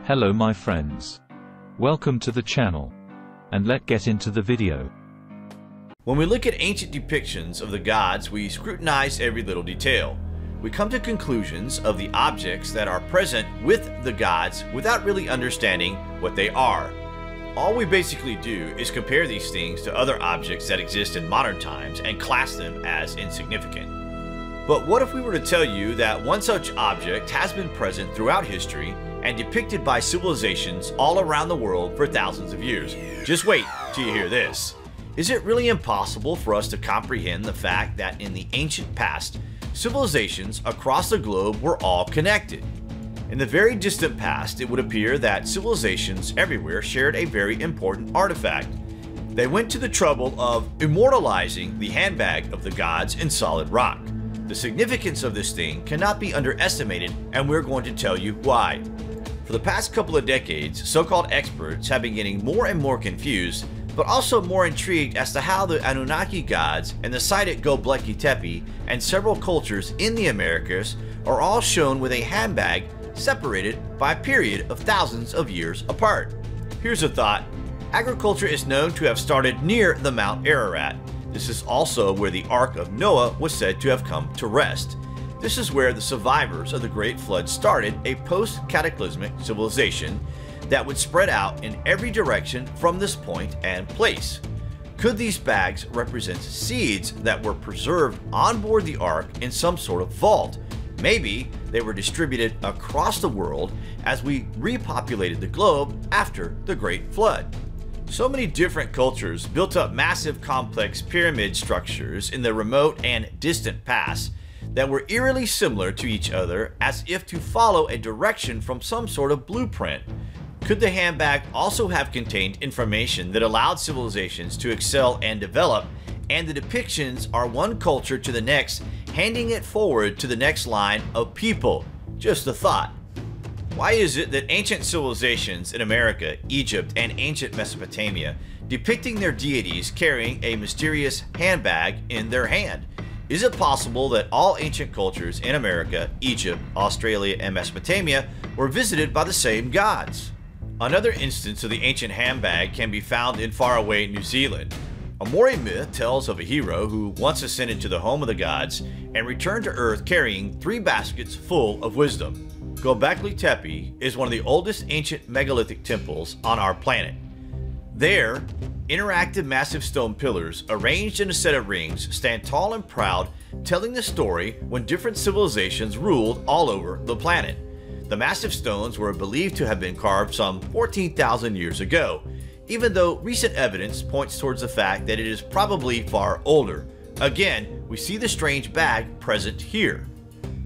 Hello my friends. Welcome to the channel. And let's get into the video. When we look at ancient depictions of the gods, we scrutinize every little detail. We come to conclusions of the objects that are present with the gods without really understanding what they are. All we basically do is compare these things to other objects that exist in modern times and class them as insignificant. But what if we were to tell you that one such object has been present throughout history and depicted by civilizations all around the world for thousands of years? Just wait till you hear this. Is it really impossible for us to comprehend the fact that in the ancient past, civilizations across the globe were all connected? In the very distant past, it would appear that civilizations everywhere shared a very important artifact. They went to the trouble of immortalizing the handbag of the gods in solid rock. The significance of this thing cannot be underestimated, and we're going to tell you why. For the past couple of decades, so-called experts have been getting more and more confused, but also more intrigued as to how the Anunnaki gods and the site at Göbekli Tepe and several cultures in the Americas are all shown with a handbag separated by a period of thousands of years apart. Here's a thought. Agriculture is known to have started near the Mount Ararat. This is also where the Ark of Noah was said to have come to rest. This is where the survivors of the Great Flood started a post-cataclysmic civilization that would spread out in every direction from this point and place. Could these bags represent seeds that were preserved on board the Ark in some sort of vault? Maybe they were distributed across the world as we repopulated the globe after the Great Flood. So many different cultures built up massive complex pyramid structures in the remote and distant past that were eerily similar to each other, as if to follow a direction from some sort of blueprint. Could the handbag also have contained information that allowed civilizations to excel and develop, and the depictions are one culture to the next, handing it forward to the next line of people? Just a thought. Why is it that ancient civilizations in America, Egypt, and ancient Mesopotamia depicting their deities carrying a mysterious handbag in their hand? Is it possible that all ancient cultures in America, Egypt, Australia, and Mesopotamia were visited by the same gods? Another instance of the ancient handbag can be found in faraway New Zealand. A Maori myth tells of a hero who once ascended to the home of the gods and returned to Earth carrying 3 baskets full of wisdom. Göbekli Tepe is one of the oldest ancient megalithic temples on our planet. There, interactive massive stone pillars arranged in a set of rings stand tall and proud, telling the story when different civilizations ruled all over the planet. The massive stones were believed to have been carved some 14,000 years ago, even though recent evidence points towards the fact that it is probably far older. Again, we see the strange bag present here.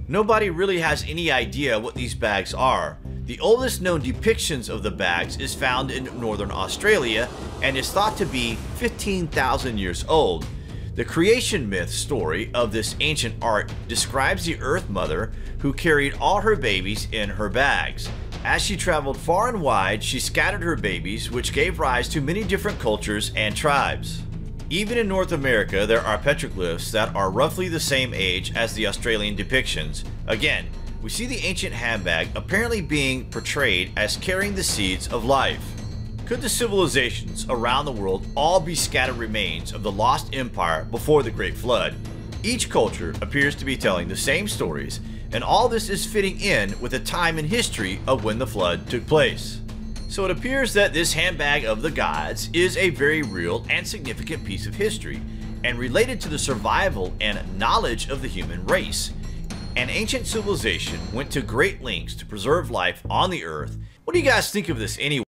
Nobody really has any idea what these bags are. The oldest known depictions of the bags is found in northern Australia and is thought to be 15,000 years old. The creation myth story of this ancient art describes the Earth Mother who carried all her babies in her bags. As she traveled far and wide, she scattered her babies, which gave rise to many different cultures and tribes. Even in North America, there are petroglyphs that are roughly the same age as the Australian depictions. Again, we see the ancient handbag apparently being portrayed as carrying the seeds of life. Could the civilizations around the world all be scattered remains of the lost empire before the Great Flood? Each culture appears to be telling the same stories, and all this is fitting in with the time in history of when the flood took place. So it appears that this handbag of the gods is a very real and significant piece of history, and related to the survival and knowledge of the human race. An ancient civilization went to great lengths to preserve life on the earth. What do you guys think of this anyway?